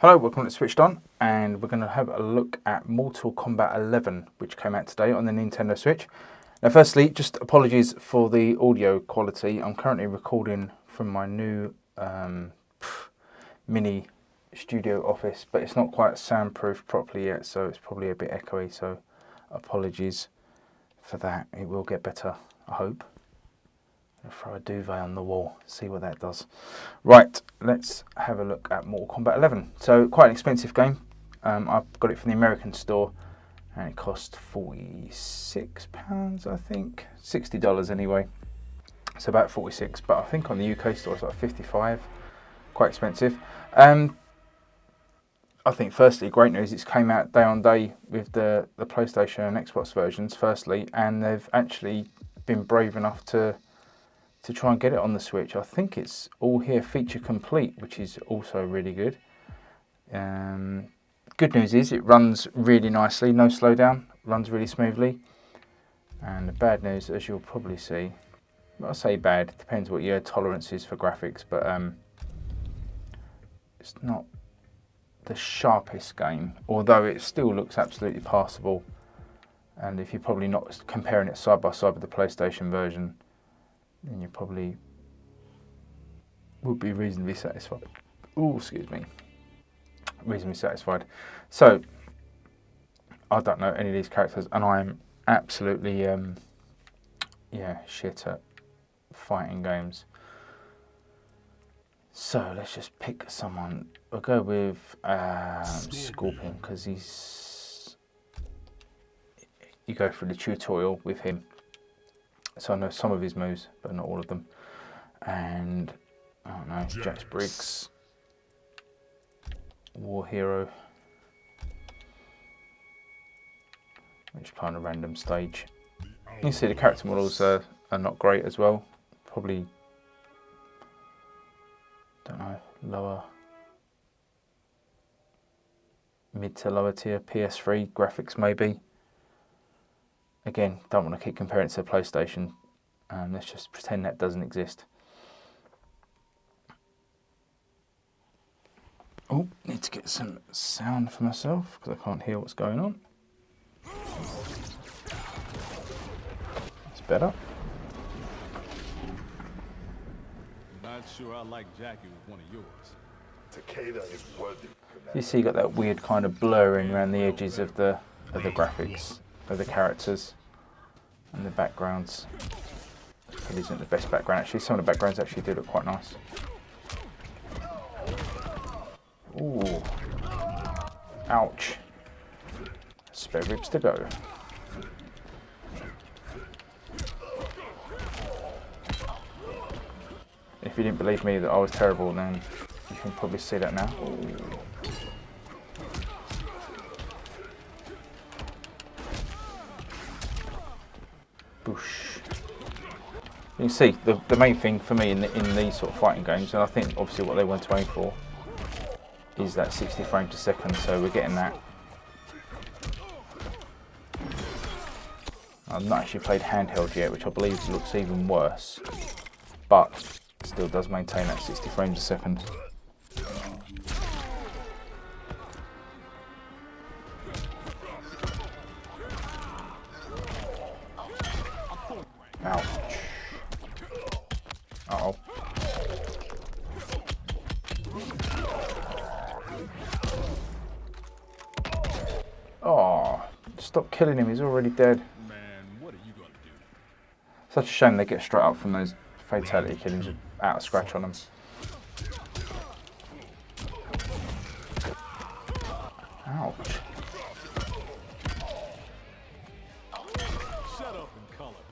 Hello, welcome to SwitchedOn, and we're going to have a look at Mortal Kombat 11, which came out today on the Nintendo Switch. Now, firstly, just apologies for the audio quality. I'm currently recording from my new mini studio office, but it's not quite soundproofed properly yet, so it's probably a bit echoey, so apologies for that. It will get better, I hope. Throw a duvet on the wall, see what that does. Right, let's have a look at Mortal Kombat 11. So quite an expensive game. I've got it from the American store and it cost £46, I think. $60 anyway. So about 46, but I think on the UK store it's like 55. Quite expensive. I think firstly, great news, it's came out day on day with the PlayStation and Xbox versions firstly, and they've actually been brave enough to try and get it on the Switch. I think it's all here feature complete, which is also really good. Good news is it runs really nicely, no slowdown, runs really smoothly. And the bad news, as you'll probably see, well, I say bad, it depends what your tolerance is for graphics, but it's not the sharpest game, although it still looks absolutely passable. And if you're probably not comparing it side by side with the PlayStation version, then you probably would be reasonably satisfied. Oh, excuse me. Reasonably satisfied. So, I don't know any of these characters, and I am absolutely, shit at fighting games. So, let's just pick someone. We'll go with Scorpion, because you go through the tutorial with him. So I know some of his moves, but not all of them. And, I don't know, Jax Briggs, War Hero. I'm just playing a random stage. You can see the character models are not great as well. Probably, don't know, mid to lower tier PS3 graphics maybe. Again, don't want to keep comparing it to the PlayStation. Let's just pretend that doesn't exist. Oh, need to get some sound for myself because I can't hear what's going on. That's better. Not sure I like Jackie with one of yours. Takeda is worthy. You see, you got that weird kind of blurring around the edges of the graphics of the characters and the backgrounds. It isn't the best background actually. Some of the backgrounds actually do look quite nice. Ooh. Ouch. Spare ribs to go. If you didn't believe me that I was terrible, then you can probably see that now. Ooh. Boosh. You can see the main thing for me in these sort of fighting games, and I think obviously what they want to aim for, is that 60 frames per second, so we're getting that. I've not actually played handheld yet, which I believe looks even worse, but still does maintain that 60 frames a second. Ouch. Uh-oh. Oh, stop killing him, he's already dead. Man, what are you gonna do? Such a shame they get straight up from those fatality killings without a scratch on them. Ouch. Shut up and color.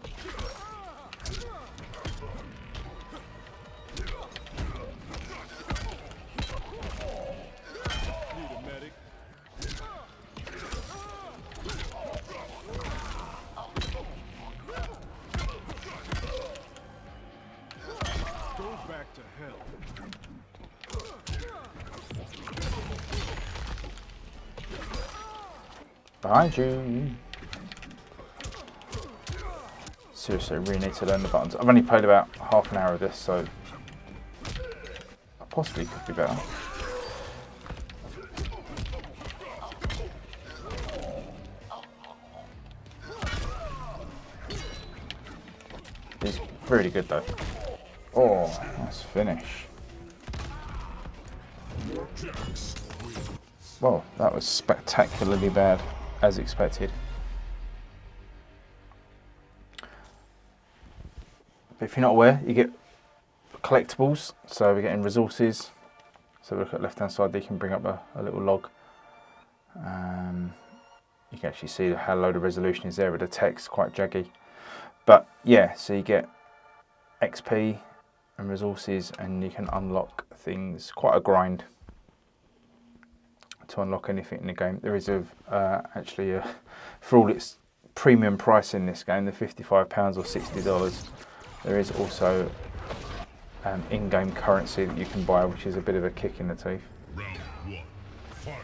Need a medic. Go back to hell. Behind you. Seriously, really need to learn the buttons. I've only played about half an hour of this, so I possibly could be better. He's really good though. Oh, nice finish. Well, that was spectacularly bad, as expected. But if you're not aware, you get collectibles. So we're getting resources. So look at the left-hand side, there you can bring up a little log. You can actually see how low the resolution is there with the text, quite jaggy. But yeah, so you get XP and resources, and you can unlock things. Quite a grind to unlock anything in the game. There is actually for all its premium price in this game, the £55 or $60, there is also in-game currency that you can buy, which is a bit of a kick in the teeth. Round one, fight.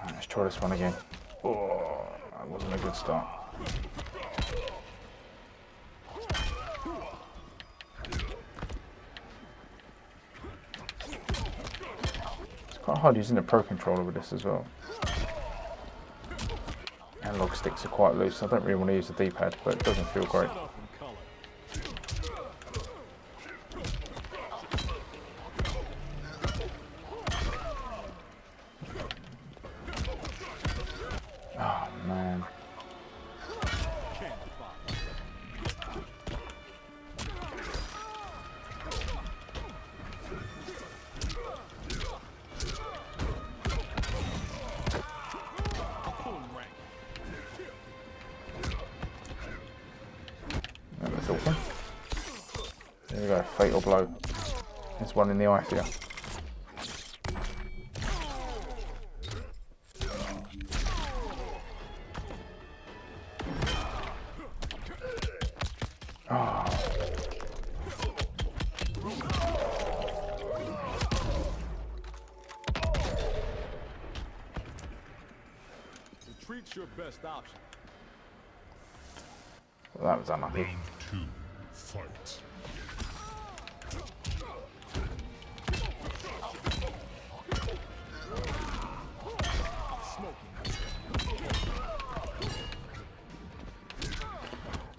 Right, let's try this one again. Oh, that wasn't a good start. It's quite hard using the Pro Controller with this as well. Analog sticks are quite loose. I don't really want to use the D-pad, but it doesn't feel great. Oh man. That was awesome. There we go, fatal blow. There's one in the eye for you. Retreat's your best option. Well, that was unlucky. Round two, fight.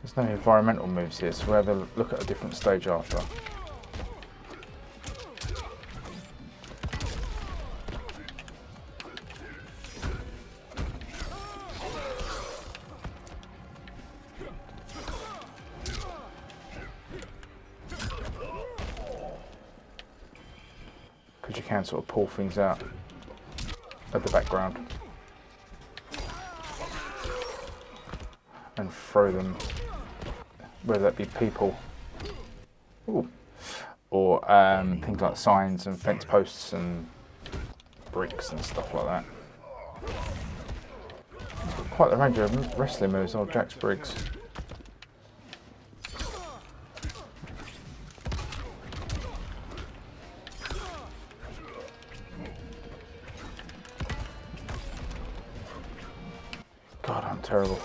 There's no environmental moves here, so we'll have a look at a different stage after. Because you can sort of pull things out of the background and throw them, whether that be people, ooh, or things like signs and fence posts and bricks and stuff like that. Quite the range of wrestling moves, old Jax Briggs. God, I'm terrible.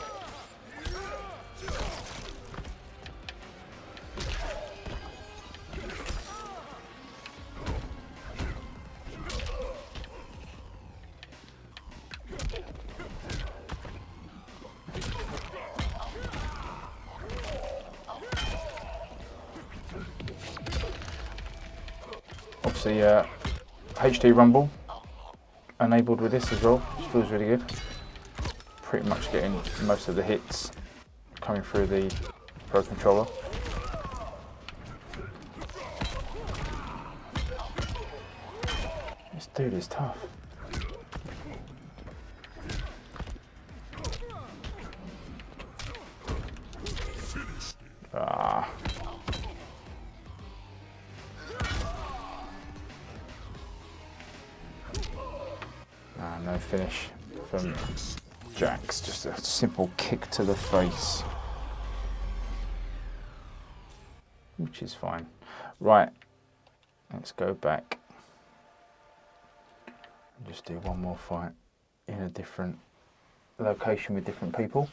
Obviously, HD Rumble enabled with this as well, which feels really good. Pretty much getting most of the hits coming through the Pro Controller. This dude is tough. Ah. No finish from Jax, just a simple kick to the face, which is fine. Right, let's go back and just do one more fight in a different location with different people.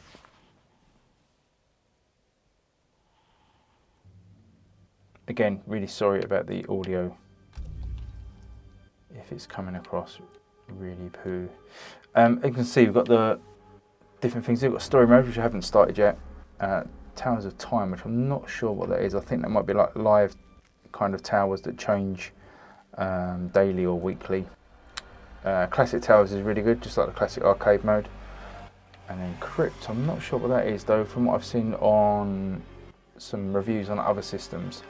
Again, really sorry about the audio if it's coming across really poo. You can see we've got the different things. We've got story mode, which I haven't started yet. Towers of Time, which I'm not sure what that is. I think that might be like live kind of towers that change daily or weekly. Classic Towers is really good, just like the classic arcade mode. And then Crypt, I'm not sure what that is though, from what I've seen on some reviews on other systems.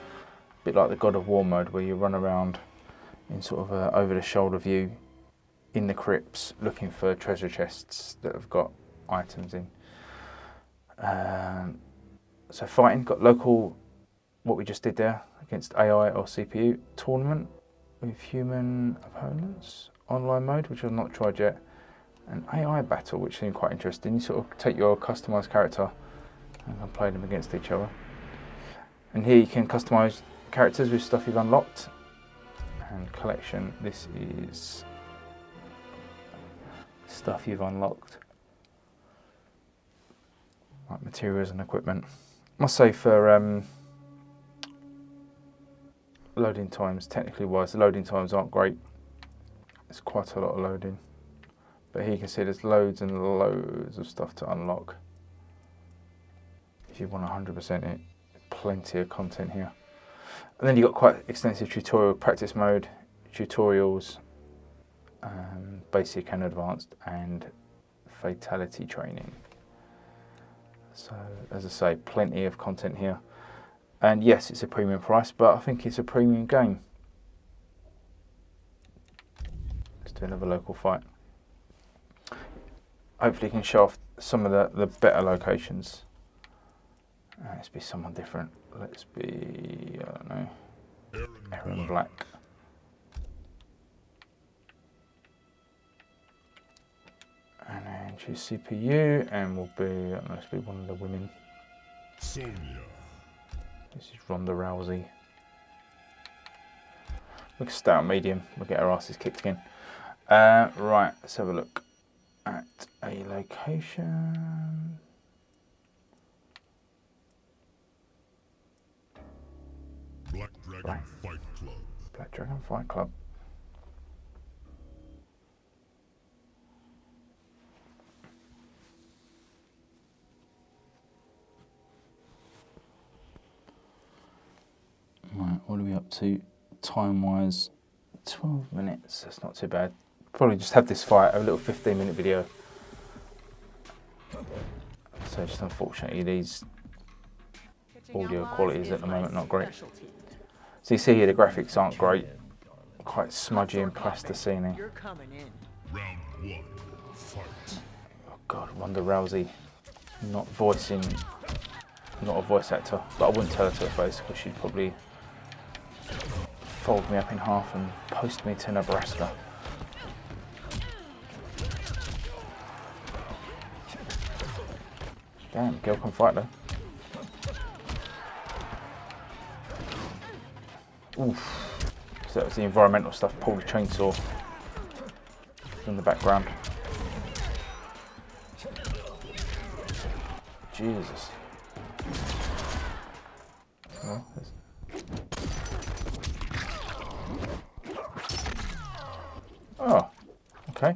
A bit like the God of War mode, where you run around in sort of a over the shoulder view in the crypts looking for treasure chests that have got items in. So fighting, got local, what we just did there, against AI or CPU. Tournament with human opponents. Online mode, which I've not tried yet. An AI battle, which seemed quite interesting. You sort of take your customised character and play them against each other. And here you can customise characters with stuff you've unlocked. And collection, this is stuff you've unlocked. Like materials and equipment. Must say for loading times, technically wise, the loading times aren't great. It's quite a lot of loading. But here you can see there's loads and loads of stuff to unlock. If you want 100% it, plenty of content here. And then you've got quite extensive tutorial practice mode, tutorials, basic and advanced, and fatality training. So, as I say, plenty of content here. And yes, it's a premium price, but I think it's a premium game. Let's do another local fight. Hopefully you can show off some of the better locations. Let's be someone different. Let's be, I don't know, Aaron Black. And then choose CPU, and we'll be, I don't know, let's be one of the women. Sonya. This is Ronda Rousey. We can start medium, we'll get our asses kicked again. Right, let's have a look at a location. Black Dragon Fight Club. Black Dragon Fight Club. Right, what are we up to? Time-wise, 12 minutes. That's not too bad. Probably just have this fight, a little 15-minute video. So just unfortunately these audio qualities at the moment not great. So you see here the graphics aren't great, quite smudgy and plasticine. Round one, fight. Oh God, Ronda Rousey, not a voice actor, but I wouldn't tell her to her face because she'd probably fold me up in half and post me to Nebraska. Damn, girl can fight though. Oof. So that was the environmental stuff, pulled a chainsaw in the background. Jesus. Well, oh, okay.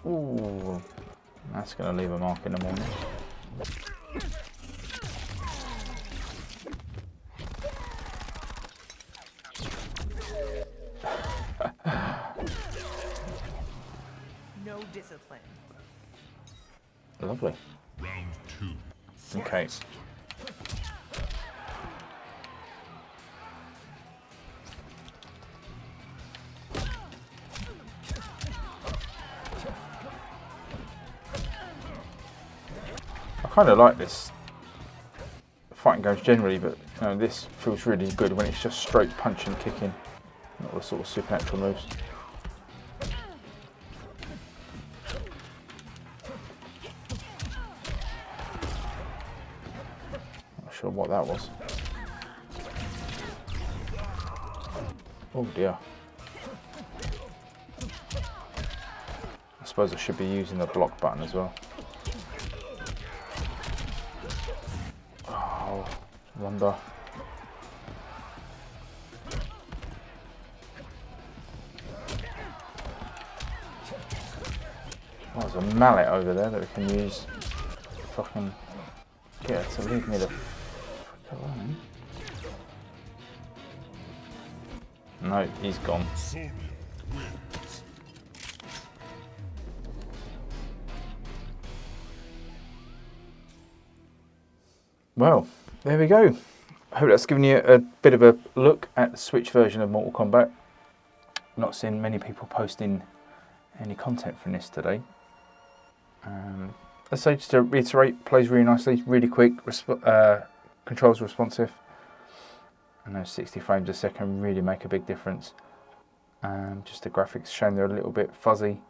Ooh, that's going to leave a mark in the morning. No discipline. Lovely. Round two, fight. Okay. I kind of like this fighting games generally, but you know, this feels really good when it's just straight punching, kicking, not the sort of supernatural moves. Not sure what that was. Oh dear. I suppose I should be using the block button as well. Oh, Ronda. Oh, there's a mallet over there that we can use I can get her to leave me the fuck alone. No, he's gone. Sonya wins. Well, there we go. I hope that's given you a bit of a look at the Switch version of Mortal Kombat. Not seen many people posting any content from this today. Let's say, just to reiterate, plays really nicely, really quick, controls responsive, and those 60 frames a second really make a big difference. Just the graphics showing they're a little bit fuzzy.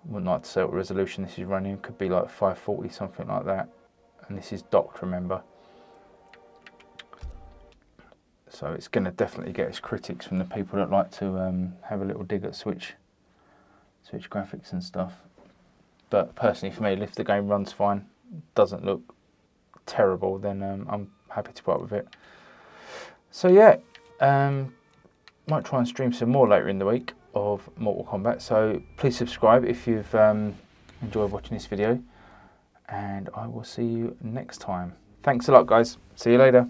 Wouldn't like to say what resolution this is running, could be like 540, something like that. And this is docked, remember. So it's going to definitely get its critics from the people that like to have a little dig at Switch graphics and stuff. But personally, for me, if the game runs fine, doesn't look terrible, then I'm happy to put up with it. So yeah, might try and stream some more later in the week of Mortal Kombat. So please subscribe if you've enjoyed watching this video, and I will see you next time. Thanks a lot, guys. See you later.